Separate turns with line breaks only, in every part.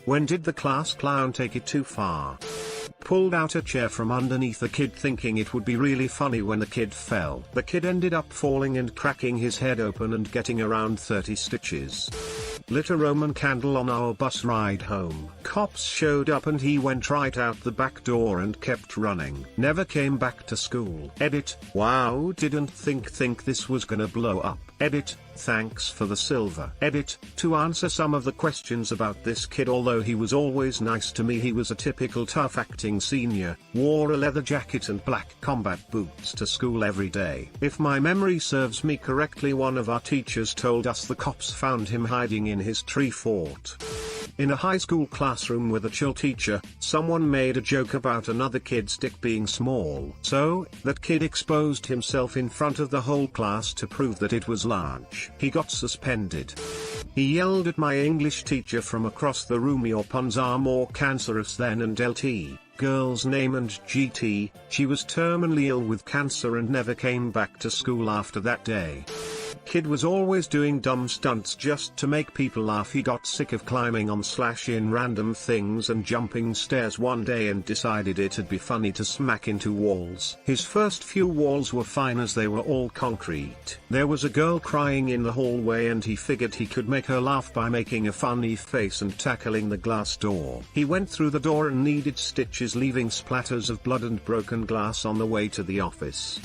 When did the class clown take it too far? Pulled out a chair from underneath the kid thinking it would be really funny when the kid fell. The kid ended up falling and cracking his head open and getting around 30 stitches. Lit a Roman candle on our bus ride home. Cops showed up and he went right out the back door and kept running. Never came back to school. Edit, wow, didn't think this was gonna blow up. Edit, thanks for the silver. Edit, to answer some of the questions about this kid, although he was always nice to me, he was a typical tough acting senior, wore a leather jacket and black combat boots to school every day. If my memory serves me correctly, one of our teachers told us the cops found him hiding in his tree fort. In a high school classroom with a chill teacher, someone made a joke about another kid's dick being small. So, that kid exposed himself in front of the whole class to prove that it was large. He got suspended. He yelled at my English teacher from across the room, "Your puns are more cancerous than and LT, girl's name and GT, she was terminally ill with cancer and never came back to school after that day." Kid was always doing dumb stunts just to make people laugh. He got sick of climbing on / in random things and jumping stairs one day and decided it'd be funny to smack into walls. His first few walls were fine as they were all concrete. There was a girl crying in the hallway and he figured he could make her laugh by making a funny face and tackling the glass door. He went through the door and needed stitches, leaving splatters of blood and broken glass on the way to the office.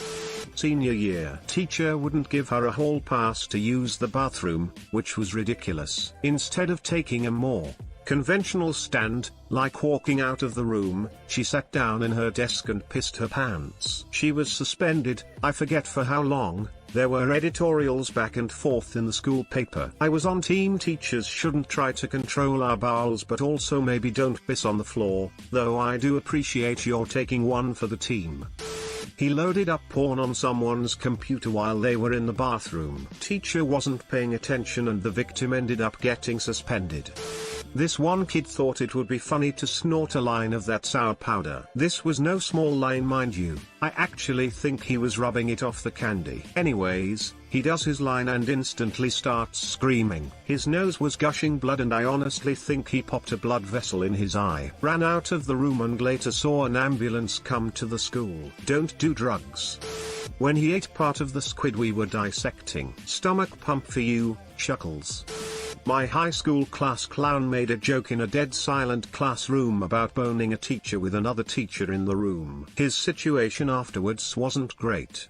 Senior year, teacher wouldn't give her a hall pass to use the bathroom, which was ridiculous. Instead of taking a more conventional stand, like walking out of the room, she sat down in her desk and pissed her pants. She was suspended, I forget for how long. There were editorials back and forth in the school paper. I was on team teachers shouldn't try to control our bowels, but also maybe don't piss on the floor, though I do appreciate your taking one for the team. He loaded up porn on someone's computer while they were in the bathroom. Teacher wasn't paying attention and the victim ended up getting suspended. This one kid thought it would be funny to snort a line of that sour powder. This was no small line, mind you. I actually think he was rubbing it off the candy. Anyways, he does his line and instantly starts screaming. His nose was gushing blood and I honestly think he popped a blood vessel in his eye. Ran out of the room and later saw an ambulance come to the school. Don't do drugs. When he ate part of the squid we were dissecting. Stomach pump for you, Chuckles. My high school class clown made a joke in a dead silent classroom about boning a teacher with another teacher in the room. His situation afterwards wasn't great.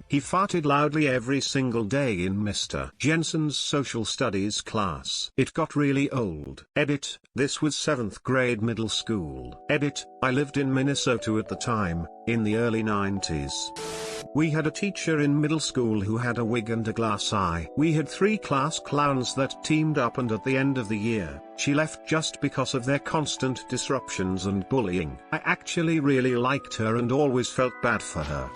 He farted loudly every single day in Mr. Jensen's social studies class. It got really old. Edit, this was 7th grade middle school. Edit, I lived in Minnesota at the time, in the early 90s. We had a teacher in middle school who had a wig and a glass eye. We had 3 class clowns that teamed up and at the end of the year, she left just because of their constant disruptions and bullying. I actually really liked her and always felt bad for her.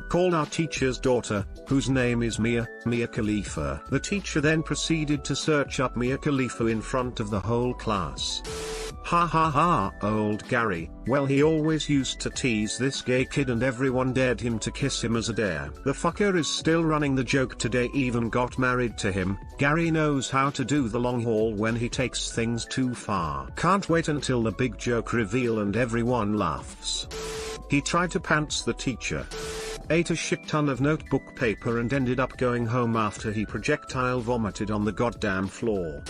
Called our teacher's daughter, whose name is Mia Khalifa. The teacher then proceeded to search up Mia Khalifa in front of the whole class. Ha ha ha, old Gary. Well, he always used to tease this gay kid and everyone dared him to kiss him as a dare. The fucker is still running the joke today, even got married to him. Gary knows how to do the long haul when he takes things too far. Can't wait until the big joke reveal and everyone laughs. He tried to pants the teacher. Ate a shit ton of notebook paper and ended up going home after he projectile vomited on the goddamn floor.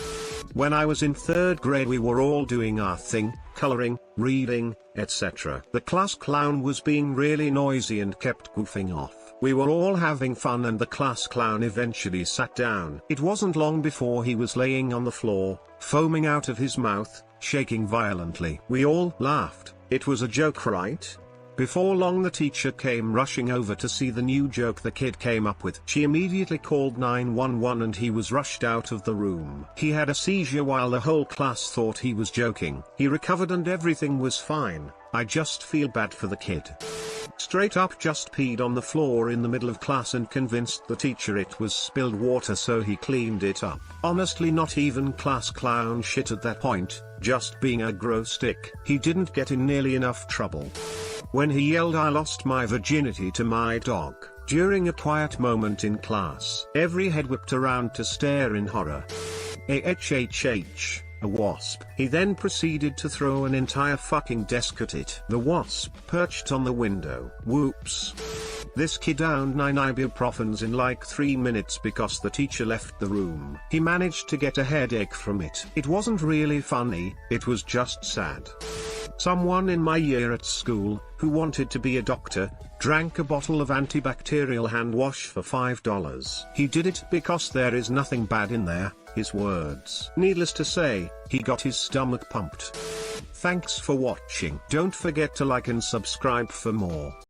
When I was in 3rd grade we were all doing our thing, coloring, reading, etc. The class clown was being really noisy and kept goofing off. We were all having fun and the class clown eventually sat down. It wasn't long before he was laying on the floor, foaming out of his mouth, shaking violently. We all laughed. It was a joke, right? Before long the teacher came rushing over to see the new joke the kid came up with. She immediately called 911 and he was rushed out of the room. He had a seizure while the whole class thought he was joking. He recovered and everything was fine. I just feel bad for the kid. Straight up just peed on the floor in the middle of class and convinced the teacher it was spilled water, so he cleaned it up. Honestly, not even class clown shit at that point, just being a gross stick. He didn't get in nearly enough trouble. When he yelled I lost my virginity to my dog, during a quiet moment in class, every head whipped around to stare in horror. AHHH. a wasp. He then proceeded to throw an entire fucking desk at it. The wasp perched on the window. Whoops. This kid downed 9 ibuprofens in like 3 minutes because the teacher left the room. He managed to get a headache from it. It wasn't really funny, it was just sad. Someone in my year at school, who wanted to be a doctor, drank a bottle of antibacterial hand wash for $5. He did it because there is nothing bad in there, his words. Needless to say, he got his stomach pumped. Thanks for watching. Don't forget to like and subscribe for more.